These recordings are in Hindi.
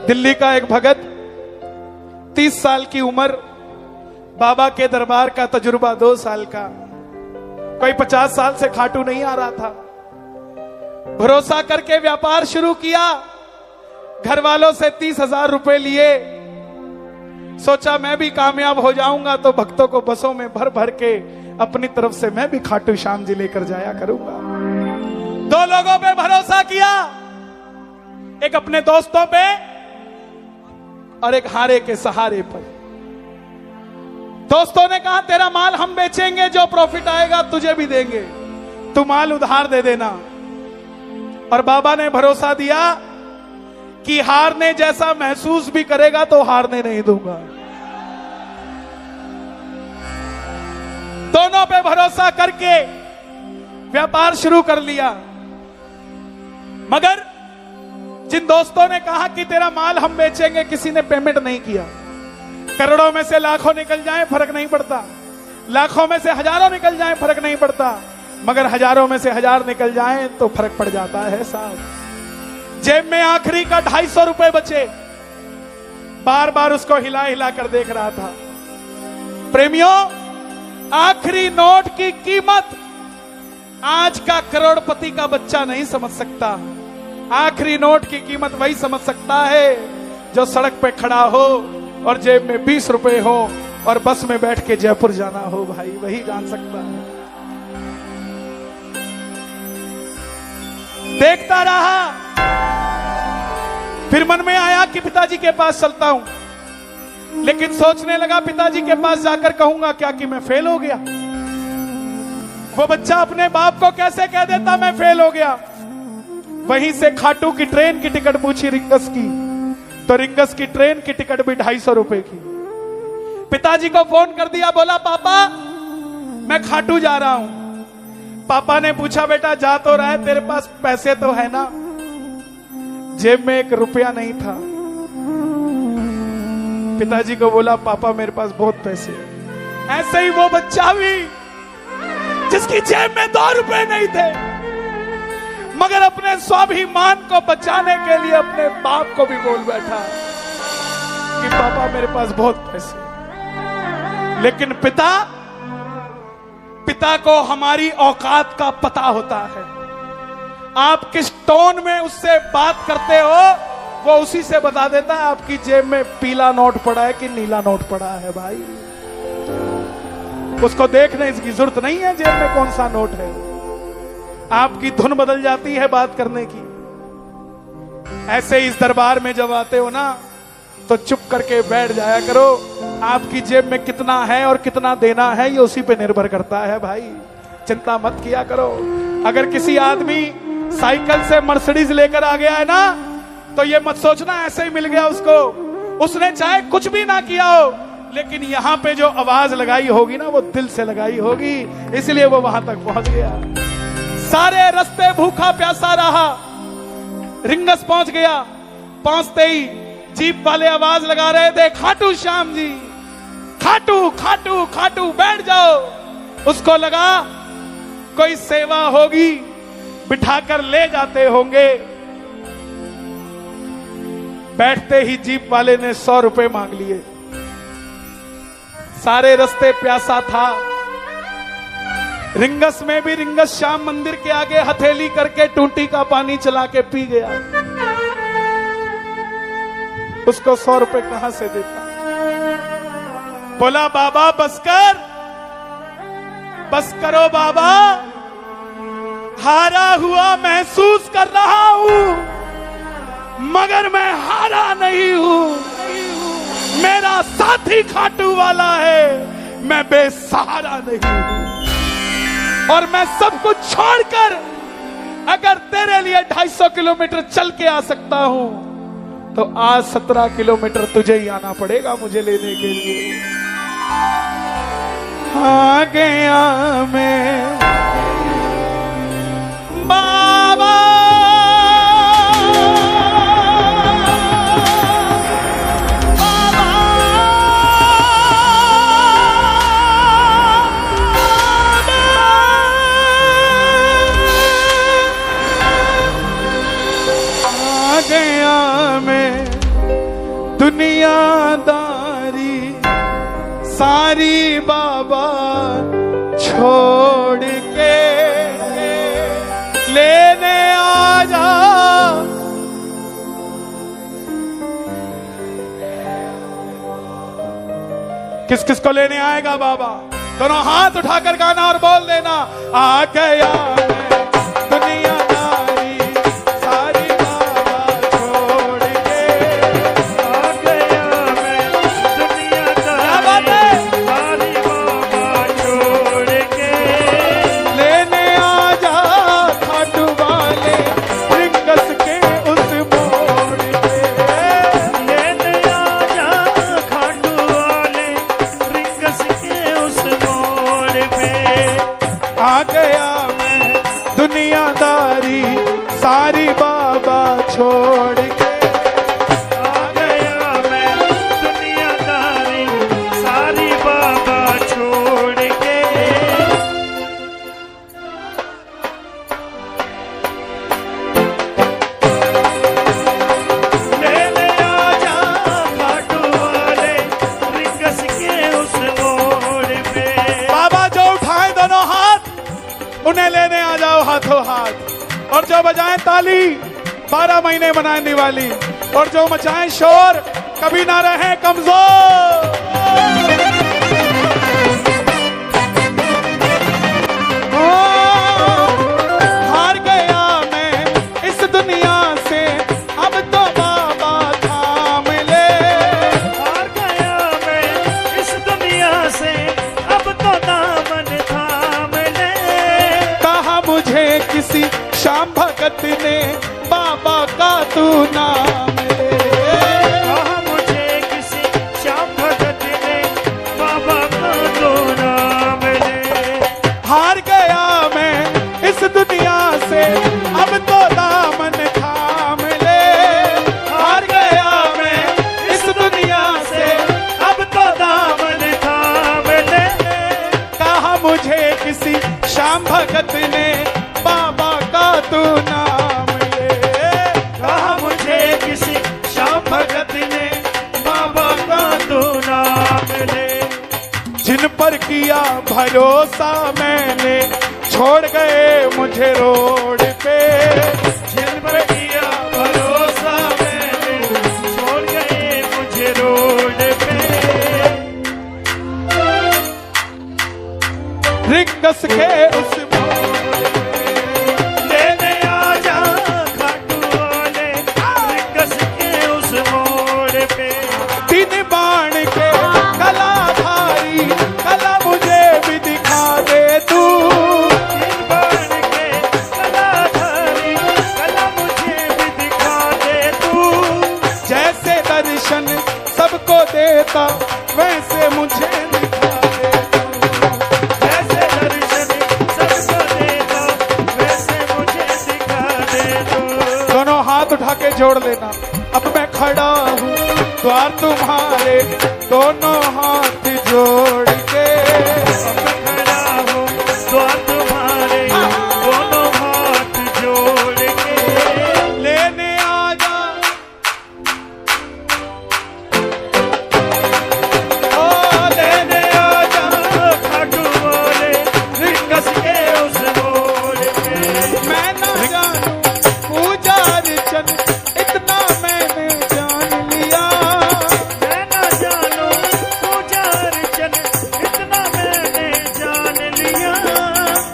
दिल्ली का एक भगत, 30 साल की उम्र, बाबा के दरबार का तजुर्बा 2 साल का, कोई 50 साल से खाटू नहीं आ रहा था। भरोसा करके व्यापार शुरू किया, घर वालों से 30,000 रुपए लिए। सोचा मैं भी कामयाब हो जाऊंगा तो भक्तों को बसों में भर भर के अपनी तरफ से मैं भी खाटू श्याम जी लेकर जाया करूंगा। 2 लोगों पे भरोसा किया, एक अपने दोस्तों पे और एक हारे के सहारे पर। दोस्तों ने कहा तेरा माल हम बेचेंगे, जो प्रॉफिट आएगा तुझे भी देंगे, तू माल उधार दे देना। और बाबा ने भरोसा दिया कि हारने जैसा महसूस भी करेगा तो हारने नहीं दूंगा। दोनों पे भरोसा करके व्यापार शुरू कर लिया। मगर जिन दोस्तों ने कहा कि तेरा माल हम बेचेंगे, किसी ने पेमेंट नहीं किया। करोड़ों में से लाखों निकल जाए फर्क नहीं पड़ता, लाखों में से हजारों निकल जाए फर्क नहीं पड़ता, मगर हजारों में से 1000 निकल जाए तो फर्क पड़ जाता है साहब। जेब में आखिरी का 250 रुपए बचे, बार बार उसको हिला हिला कर देख रहा था। प्रेमियों, आखिरी नोट की कीमत आज का करोड़पति का बच्चा नहीं समझ सकता। आखिरी नोट की कीमत वही समझ सकता है जो सड़क पे खड़ा हो और जेब में 20 रुपए हो और बस में बैठ के जयपुर जाना हो। भाई वही जान सकता है। देखता रहा, फिर मन में आया कि पिताजी के पास चलता हूं, लेकिन सोचने लगा पिताजी के पास जाकर कहूंगा क्या कि मैं फेल हो गया। वो बच्चा अपने बाप को कैसे कह देता मैं फेल हो गया। वहीं से खाटू की ट्रेन की टिकट पूछी रिंगस की, तो रिंगस की ट्रेन की टिकट भी 250 रुपए की। पिताजी को फोन कर दिया, बोला पापा मैं खाटू जा रहा हूं। पापा ने पूछा बेटा जा तो रहा है, तेरे पास पैसे तो है ना? जेब में 1 रुपया नहीं था। पिताजी को बोला पापा मेरे पास बहुत पैसे हैं। ऐसे ही वो बच्चा भी जिसकी जेब में 2 रुपए नहीं थे, मगर अपने स्वाभिमान को बचाने के लिए अपने बाप को भी बोल बैठा कि पापा मेरे पास बहुत पैसे। लेकिन पिता को हमारी औकात का पता होता है। आप किस टोन में उससे बात करते हो वो उसी से बता देता है आपकी जेब में पीला नोट पड़ा है कि नीला नोट पड़ा है। भाई उसको देखने की जरूरत नहीं है जेब में कौन सा नोट है। आपकी धुन बदल जाती है बात करने की। ऐसे इस दरबार में जब आते हो ना तो चुप करके बैठ जाया करो। आपकी जेब में कितना है और कितना देना है ये उसी पे निर्भर करता है। भाई चिंता मत किया करो। अगर किसी आदमी साइकिल से मर्सिडीज लेकर आ गया है ना तो ये मत सोचना ऐसे ही मिल गया उसको। उसने चाहे कुछ भी ना किया हो, लेकिन यहां पे जो आवाज लगाई होगी ना वो दिल से लगाई होगी, इसलिए वो वहां तक पहुंच गया। सारे रास्ते भूखा प्यासा रहा, रिंगस पहुंच गया। पहुंचते ही जीप वाले आवाज लगा रहे थे खाटू श्याम जी, खाटू खाटू खाटू बैठ जाओ। उसको लगा कोई सेवा होगी, बिठाकर ले जाते होंगे। बैठते ही जीप वाले ने 100 रुपए मांग लिए। सारे रास्ते प्यासा था। रिंगस में भी रिंगस श्याम मंदिर के आगे हथेली करके टूटी का पानी चला के पी गया। उसको 100 रुपए कहां से देता? बोला बाबा बस करो बाबा, हारा हुआ महसूस कर रहा हूं, मगर मैं हारा नहीं हूं। मेरा साथी खाटू वाला है, मैं बेसहारा नहीं हूं। और मैं सब कुछ छोड़कर अगर तेरे लिए 250 किलोमीटर चल के आ सकता हूं तो आज 17 किलोमीटर तुझे ही आना पड़ेगा मुझे लेने के लिए। आ गया मैं बाबा, आ गया मैं दुनियादारी सारी बाबा छोड़ के लेने आ जा। किस किस को लेने आएगा बाबा? दोनों हाथ उठाकर गाना और बोल देना, आ गया मैं दुनियादारी सारी बाबा छोड़ के, आ गया मैं दुनियादारी सारी बाबा छोड़ के, लेने आ जा खाटू वाले रिंगस के उस मोड़ पे, लेने आ जा खाटू वाले रिंगस के उस मोड़ पे। आ गया मैं दुनियादारी सारी बाबा छोड़ के, आ गया मैं दुनियादारी सारी बाबा छोड़ के, लेने आ जा खाटू वाले रिंगस के उस मोड़ पे। बाबा जो उठाए दोनों हाथ उन्हें लेने आ जाओ हाथों हाथ, और जो बजाएं ताली 12 महीने मनाएं दिवाली, और जो मचाएं शोर कभी ना रहे कमजोर। हार गया मैं इस दुनिया से अब तो बाबा थाम ले, हार गया मैं इस दुनिया से अब तो दामन थाम ले, कहा मुझे किसी शाम भगत ने बाबा का तू नाम ले, कहा मुझे किसी श्याम भगत ने बाबा का तो नाम ले। हार गया मैं इस दुनिया से अब तो दामन थाम ले, हार गया मैं इस दुनिया से अब तो दामन थाम ले, कहा मुझे किसी शाम भगत ने बाबा का तू नाम ले, कहा मुझे किसी श्याम भगत ने बाबा का तो नाम ले। जिन पर किया भरोसा मैंने छोड़ गए मुझे रोड पे, जिन पर किया भरोसा मैंने छोड़ गए मुझे रोड पे। रिंगस के उस मोड़ पे, लेने आ जा खाटू वाले रिंगस के उस मोड़ पे। तीन बाण के कलाधारी कला मुझे भी दिखा दे तू, तीन बाण के कलाधारी कला मुझे भी दिखा दे तू। जैसे दर्शन सबको देता वैसे मुझे दिखा दे तू, जैसे दर्शन सबको देता वैसे मुझे दिखा दे तू। दोनों हाथ उठा के जोड़ लेना, अब मैं खड़ा हूँ द्वार तुम्हारे दोनों हाथ जोड़ के, अब खड़ा हूँ द्वार तुम्हारे दोनों हाथ जोड़ के। लेने आ जा ओ लेने आ जा खाटू वाले रिंगस के उस मोड़ पे। मैं न जानू पूजा अर्चन इतना मैंने जान लिया, मैं न जानू पूजा अर्चन इतना मैंने जान लिया।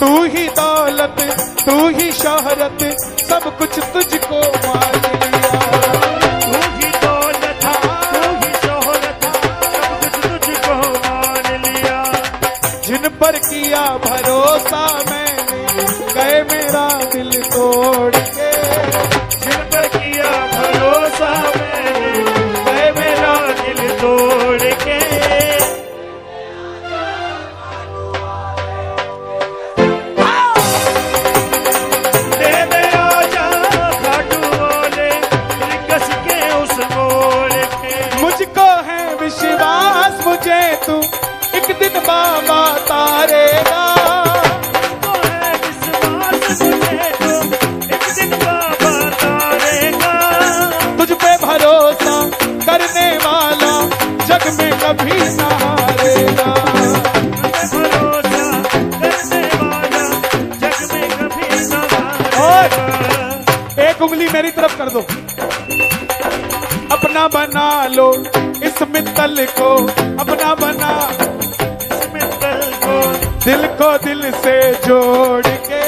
तू ही दौलत तू ही शोहरत सब कुछ तुझको मान लिया, तू ही दौलत तू ही शोहरत सब कुछ तुझको मान लिया। जिन पर किया भरोसा मैंने गए मेरा दिल तोड़ के, जिन पर किया भरोसा मैंने गए मेरा दिल तोड़ के। लेने आ जा खाटू वाले रिंगस के उस मोड़ पे। मुझको है विश्वास मुझे तू एक दिन बाबा तारेगा, तो है विश्वास मुझे तो एक दिन बाबा तारेगा। तुझ पे भरोसा कर करने वाला जग में कभी ना हारेगा। भरोसा करने वाला जग में कभी न हारेगा। एक उंगली मेरी तरफ कर दो, अपना बना लो इस मित्तल को, अपना बना इस मित्तल को, दिल को दिल से जोड़ के,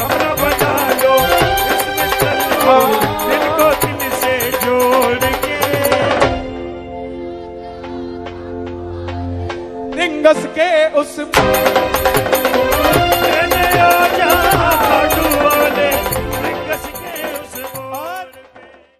अपना बना लो इस मित्तल को, दिल को दिल से जोड़ के। निंगस के उस